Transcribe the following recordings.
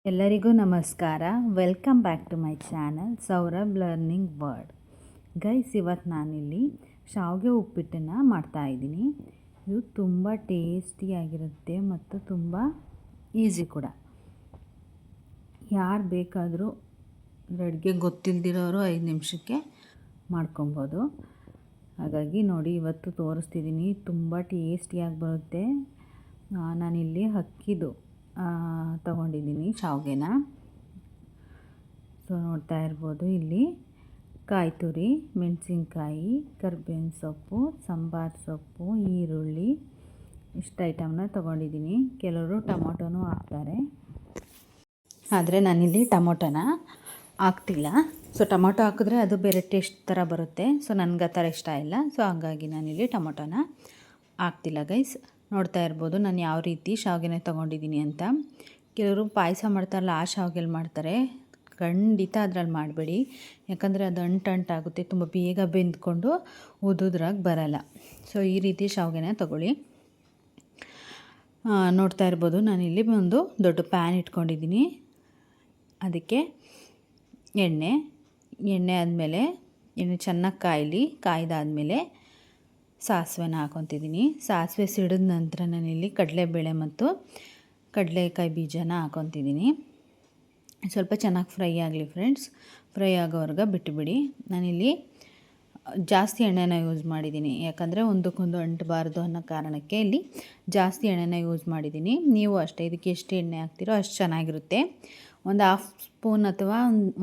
ಎಲ್ಲರಿಗೂ ನಮಸ್ಕಾರ. Welcome back to my channel Saurabh learning word. Guys, ಇವತ್ತು ನಾನಿಲ್ಲಿ ಶಾವಿಗೆ ಉಪ್ಪಿಟ್ಟನ್ನು ಮಾಡ್ತಾಯಿದ್ದೀನಿ. ಇದು ತುಂಬ ಟೇಸ್ಟಿಯಾಗಿರುತ್ತೆ ಮತ್ತು ತುಂಬ ಈಸಿ ಕೂಡ. ಯಾರು ಬೇಕಾದರೂ ಅಡುಗೆ ಗೊತ್ತಿಲ್ಲದಿರೋರು 5 ನಿಮಿಷಕ್ಕೆ ಮಾಡ್ಕೊಬೋದು. ಹಾಗಾಗಿ ನೋಡಿ, ಇವತ್ತು ತೋರಿಸ್ತಿದ್ದೀನಿ. ತುಂಬ ಟೇಸ್ಟಿಯಾಗಿ ಬರುತ್ತೆ. ನಾನಿಲ್ಲಿ ಅಕ್ಕಿದು ತಗೊಂಡಿದ್ದೀನಿ ಶಾವಿಗೆನ. ಸೊ ನೋಡ್ತಾ ಇರ್ಬೋದು, ಇಲ್ಲಿ ಕಾಯಿ ತುರಿ, ಮೆಣಸಿನ್ಕಾಯಿ, ಕರಿಬೇವಿನ ಸೊಪ್ಪು, ಸಾಂಬಾರು ಸೊಪ್ಪು, ಈರುಳ್ಳಿ, ಇಷ್ಟು ಐಟಮ್ನ ತೊಗೊಂಡಿದ್ದೀನಿ. ಕೆಲವರು ಟೊಮೊಟೊನೂ ಹಾಕ್ತಾರೆ, ಆದರೆ ನಾನಿಲ್ಲಿ ಟೊಮೊಟೊನ ಹಾಕ್ತಿಲ್ಲ. ಸೊ ಟೊಮೊಟೊ ಹಾಕಿದ್ರೆ ಅದು ಬೇರೆ ಟೇಸ್ಟ್ ಥರ ಬರುತ್ತೆ. ಸೊ ನನಗೆ ಆ ಥರ ಇಷ್ಟ ಇಲ್ಲ. ಸೊ ಹಾಗಾಗಿ ನಾನಿಲ್ಲಿ ಟೊಮೊಟೊನ ಹಾಕ್ತಿಲ್ಲ. ಗೈಸ್, ನೋಡ್ತಾ ಇರ್ಬೋದು ನಾನು ಯಾವ ರೀತಿ ಶಾವಿಗೆನ ತೊಗೊಂಡಿದ್ದೀನಿ ಅಂತ. ಕೆಲವರು ಪಾಯಸ ಮಾಡ್ತಾರಲ್ಲ, ಆ ಶಾವಿಗೆಲಿ ಮಾಡ್ತಾರೆ. ಖಂಡಿತ ಅದರಲ್ಲಿ ಮಾಡಬೇಡಿ, ಯಾಕಂದರೆ ಅದು ಅಂಟಾಗುತ್ತೆ, ತುಂಬ ಬೇಗ ಬೆಂದ್ಕೊಂಡು ಉದುದ್ರಾಗಿ ಬರಲ್ಲ. ಸೊ ಈ ರೀತಿ ಶಾವಿಗೆನ ತಗೊಳ್ಳಿ. ನೋಡ್ತಾ ಇರ್ಬೋದು, ನಾನಿಲ್ಲಿ ಒಂದು ದೊಡ್ಡ ಪ್ಯಾನ್ ಇಟ್ಕೊಂಡಿದ್ದೀನಿ. ಅದಕ್ಕೆ ಎಣ್ಣೆ ಆದಮೇಲೆ ಎಣ್ಣೆ ಚೆನ್ನಾಗಿ ಕಾಯ್ದಾದಮೇಲೆ ಸಾಸಿವೆನ ಹಾಕ್ಕೊತಿದ್ದೀನಿ. ಸಾಸಿವೆ ಸಿಡಿದ ನಂತರ ನಾನಿಲ್ಲಿ ಕಡಲೆಬೇಳೆ ಮತ್ತು ಕಡಲೆಕಾಯಿ ಬೀಜನ ಹಾಕ್ಕೊತಿದ್ದೀನಿ. ಸ್ವಲ್ಪ ಚೆನ್ನಾಗಿ ಫ್ರೈ ಆಗಲಿ ಫ್ರೆಂಡ್ಸ್. ಫ್ರೈ ಆಗೋವರೆಗೆ ಬಿಟ್ಟುಬಿಡಿ. ನಾನಿಲ್ಲಿ ಜಾಸ್ತಿ ಎಣ್ಣೆನ ಯೂಸ್ ಮಾಡಿದ್ದೀನಿ, ಯಾಕಂದರೆ ಒಂದಕ್ಕೊಂದು ಅಂಟಬಾರ್ದು ಅನ್ನೋ ಕಾರಣಕ್ಕೆ ಇಲ್ಲಿ ಜಾಸ್ತಿ ಎಣ್ಣೆನ ಯೂಸ್ ಮಾಡಿದ್ದೀನಿ. ನೀವು ಅಷ್ಟೇ, ಇದಕ್ಕೆ ಎಷ್ಟು ಎಣ್ಣೆ ಹಾಕ್ತಿರೋ ಅಷ್ಟು ಚೆನ್ನಾಗಿರುತ್ತೆ. ಒಂದು 1/2 ಸ್ಪೂನ್ ಅಥವಾ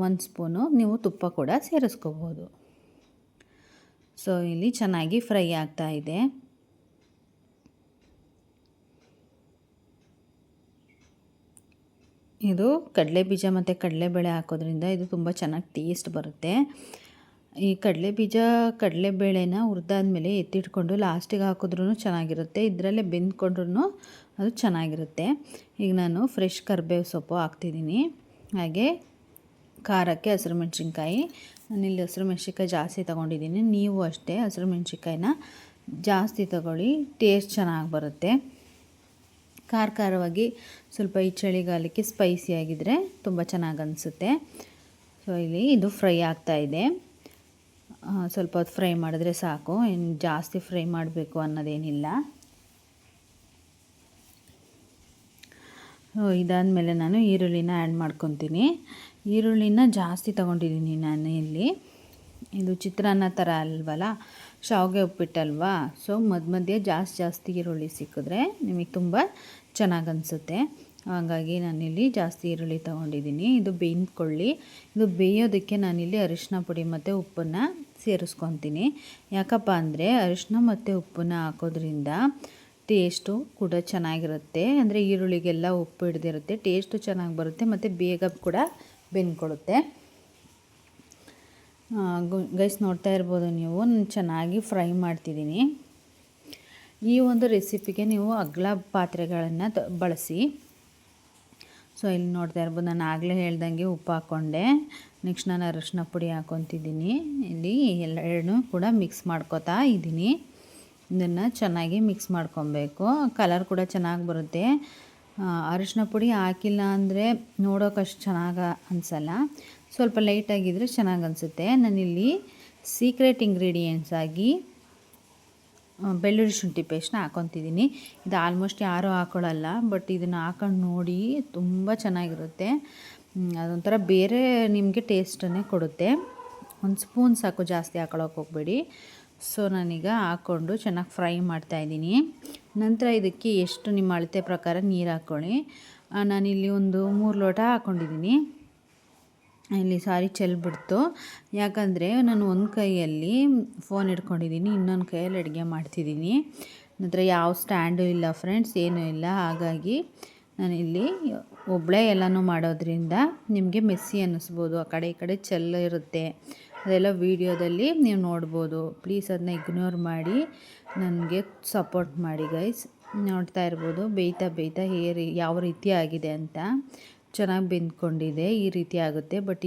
1 ಸ್ಪೂನು ನೀವು ತುಪ್ಪ ಕೂಡ ಸೇರಿಸ್ಕೋಬೋದು. ಸೊ ಇಲ್ಲಿ ಚೆನ್ನಾಗಿ ಫ್ರೈ ಆಗ್ತಾ ಇದೆ. ಇದು ಕಡಲೆ ಬೀಜ ಮತ್ತು ಕಡಲೆಬೇಳೆ ಹಾಕೋದ್ರಿಂದ ಇದು ತುಂಬ ಚೆನ್ನಾಗಿ ಟೇಸ್ಟ್ ಬರುತ್ತೆ. ಈ ಕಡಲೆಬೇಳೆನ ಹುರಿದಾದ್ಮೇಲೆ ಎತ್ತಿಟ್ಕೊಂಡು ಲಾಸ್ಟಿಗೆ ಹಾಕಿದ್ರೂ ಚೆನ್ನಾಗಿರುತ್ತೆ. ಇದರಲ್ಲೇ ಬೆಂದ್ಕೊಂಡ್ರೂ ಅದು ಚೆನ್ನಾಗಿರುತ್ತೆ. ಈಗ ನಾನು ಫ್ರೆಶ್ ಕರಿಬೇವು ಸೊಪ್ಪು ಹಾಕ್ತಿದ್ದೀನಿ. ಹಾಗೆ ಖಾರಕ್ಕೆ ಹಸಿರು ಮೆಣಸಿನ್ಕಾಯಿ. ನಾನಿಲ್ಲಿ ಹಸಿರು ಮೆಣಸಿನ್ಕಾಯಿ ಜಾಸ್ತಿ ತೊಗೊಂಡಿದ್ದೀನಿ. ನೀವು ಅಷ್ಟೇ ಹಸಿರು ಮೆಣಸಿನ್ಕಾಯಿನ ಜಾಸ್ತಿ ತೊಗೊಳ್ಳಿ, ಟೇಸ್ಟ್ ಚೆನ್ನಾಗಿ ಬರುತ್ತೆ. ಖಾರವಾಗಿ ಸ್ವಲ್ಪ ಈ ಚಳಿಗಾಲಕ್ಕೆ ಸ್ಪೈಸಿಯಾಗಿದ್ದರೆ ತುಂಬ ಚೆನ್ನಾಗಿ ಅನಿಸುತ್ತೆ. ಸೊ ಇಲ್ಲಿ ಇದು ಫ್ರೈ ಆಗ್ತಾಯಿದೆ. ಸ್ವಲ್ಪ ಹೊತ್ತು ಫ್ರೈ ಮಾಡಿದ್ರೆ ಸಾಕು, ಇನ್ನು ಜಾಸ್ತಿ ಫ್ರೈ ಮಾಡಬೇಕು ಅನ್ನೋದೇನಿಲ್ಲ. ಇದಾದಮೇಲೆ ನಾನು ಈರುಳ್ಳಿನ ಆ್ಯಡ್ ಮಾಡ್ಕೊತೀನಿ. ಈರುಳ್ಳಿನ ಜಾಸ್ತಿ ತೊಗೊಂಡಿದ್ದೀನಿ ನಾನು ಇಲ್ಲಿ. ಇದು ಚಿತ್ರಾನ್ನ ಥರ ಅಲ್ವಲ್ಲ, ಶಾವಿಗೆ ಉಪ್ಪಿಟ್ಟಲ್ವಾ. ಸೊ ಮಧ್ಯೆ ಜಾಸ್ತಿ ಈರುಳ್ಳಿ ಸಿಕ್ಕಿದ್ರೆ ನಿಮಗೆ ತುಂಬ ಚೆನ್ನಾಗಿ ಅನಿಸುತ್ತೆ. ಹಾಗಾಗಿ ನಾನಿಲ್ಲಿ ಜಾಸ್ತಿ ಈರುಳ್ಳಿ ತೊಗೊಂಡಿದ್ದೀನಿ. ಇದು ಬೇಯ್ಕೊಳ್ಳಿ. ಇದು ಬೇಯೋದಕ್ಕೆ ನಾನಿಲ್ಲಿ ಅರಿಶಿನ ಪುಡಿ ಮತ್ತು ಉಪ್ಪನ್ನು ಸೇರಿಸ್ಕೊತೀನಿ. ಯಾಕಪ್ಪ ಅಂದರೆ ಅರಿಶಿನ ಮತ್ತು ಉಪ್ಪನ್ನು ಹಾಕೋದ್ರಿಂದ ಟೇಸ್ಟು ಕೂಡ ಚೆನ್ನಾಗಿರುತ್ತೆ. ಅಂದರೆ ಈರುಳ್ಳಿಗೆಲ್ಲ ಉಪ್ಪು ಹಿಡ್ದಿರುತ್ತೆ, ಟೇಸ್ಟು ಚೆನ್ನಾಗಿ ಬರುತ್ತೆ ಮತ್ತು ಬೇಗ ಕೂಡ ಬೆಂದ್ಕೊಳ್ಳುತ್ತೆ. ಗೈಸ್, ನೋಡ್ತಾ ಇರ್ಬೋದು ನೀವು, ನಾನು ಚೆನ್ನಾಗಿ ಫ್ರೈ ಮಾಡ್ತಿದ್ದೀನಿ. ಈ ಒಂದು ರೆಸಿಪಿಗೆ ನೀವು ಅಗಲ ಪಾತ್ರೆಗಳನ್ನು ಬಳಸಿ. ಸೊ ಇಲ್ಲಿ ನೋಡ್ತಾ ಇರ್ಬೋದು, ನಾನು ಆಗಲೇ ಹೇಳ್ದಂಗೆ ಉಪ್ಪು ಹಾಕ್ಕೊಂಡೆ. ನೆಕ್ಸ್ಟ್ ನಾನು ಅರಿಶಿನ ಪುಡಿ ಹಾಕ್ಕೊತಿದ್ದೀನಿ. ಇಲ್ಲಿ ಎರಡನ್ನೂ ಕೂಡ ಮಿಕ್ಸ್ ಮಾಡ್ಕೊತಾ ಇದ್ದೀನಿ. ಇದನ್ನು ಚೆನ್ನಾಗಿ ಮಿಕ್ಸ್ ಮಾಡ್ಕೊಬೇಕು. ಕಲರ್ ಕೂಡ ಚೆನ್ನಾಗಿ ಬರುತ್ತೆ. ಅರಿಶಿನ ಪುಡಿ ಹಾಕಿಲ್ಲ ಅಂದರೆ ನೋಡೋಕಷ್ಟು ಚೆನ್ನಾಗಿ ಅನಿಸಲ್ಲ. ಸ್ವಲ್ಪ ಲೈಟಾಗಿದ್ದರೆ ಚೆನ್ನಾಗಿ ಅನಿಸುತ್ತೆ. ನಾನಿಲ್ಲಿ ಸೀಕ್ರೆಟ್ ಇಂಗ್ರೀಡಿಯೆಂಟ್ಸ್ ಆಗಿ ಬೆಳ್ಳುಳ್ಳಿ ಶುಂಠಿ ಪೇಸ್ಟ್ನ ಹಾಕ್ಕೊತಿದ್ದೀನಿ. ಇದು ಆಲ್ಮೋಸ್ಟ್ ಯಾರೂ ಹಾಕ್ಕೊಳ್ಳಲ್ಲ, ಬಟ್ ಇದನ್ನು ಹಾಕೊಂಡು ನೋಡಿ, ತುಂಬ ಚೆನ್ನಾಗಿರುತ್ತೆ. ಅದೊಂಥರ ಬೇರೆ ನಿಮಗೆ ಟೇಸ್ಟನ್ನೇ ಕೊಡುತ್ತೆ. 1 ಸ್ಪೂನ್ ಸಾಕು, ಜಾಸ್ತಿ ಹಾಕೊಳ್ಳೋಕೆ ಹೋಗಬೇಡಿ. ಸೊ ನಾನೀಗ ಹಾಕ್ಕೊಂಡು ಚೆನ್ನಾಗಿ ಫ್ರೈ ಮಾಡ್ತಾಯಿದ್ದೀನಿ. ನಂತರ ಇದಕ್ಕೆ ಎಷ್ಟು ನಿಮ್ಮ ಅಳತೆ ಪ್ರಕಾರ ನೀರು ಹಾಕ್ಕೊಳ್ಳಿ. ನಾನಿಲ್ಲಿ ಒಂದು 3 ಲೋಟ ಹಾಕ್ಕೊಂಡಿದ್ದೀನಿ. ಇಲ್ಲಿ ಚೆಲ್ಬಿಡ್ತು, ಯಾಕಂದರೆ ನಾನು ಒಂದು ಕೈಯಲ್ಲಿ ಫೋನ್ ಹಿಡ್ಕೊಂಡಿದ್ದೀನಿ, ಇನ್ನೊಂದು ಕೈಯಲ್ಲಿ ಅಡುಗೆ ಮಾಡ್ತಿದ್ದೀನಿ. ನಂತರ ಯಾವ ಸ್ಟ್ಯಾಂಡು ಇಲ್ಲ ಫ್ರೆಂಡ್ಸ್, ಏನೂ ಇಲ್ಲ. ಹಾಗಾಗಿ ನಾನಿಲ್ಲಿ ಒಬ್ಬಳೇ ಎಲ್ಲನೂ ಮಾಡೋದ್ರಿಂದ ನಿಮಗೆ ಮೆಸ್ಸಿ ಅನ್ನಿಸ್ಬೋದು. ಆ ಕಡೆ ಈ ಕಡೆ ಚೆಲ್ಲಿರುತ್ತೆ, ಅದೆಲ್ಲ ವೀಡಿಯೋದಲ್ಲಿ ನೀವು ನೋಡ್ಬೋದು. ಪ್ಲೀಸ್ ಅದನ್ನ ಇಗ್ನೋರ್ ಮಾಡಿ ನನಗೆ ಸಪೋರ್ಟ್ ಮಾಡಿ ಗೈಸ್. ನೋಡ್ತಾ ಇರ್ಬೋದು, ಬೇಯ್ತಾ ಯಾವ ರೀತಿ ಆಗಿದೆ ಅಂತ. ಚೆನ್ನಾಗಿ ಬೆಂದ್ಕೊಂಡಿದೆ, ಈ ರೀತಿ ಆಗುತ್ತೆ. ಬಟ್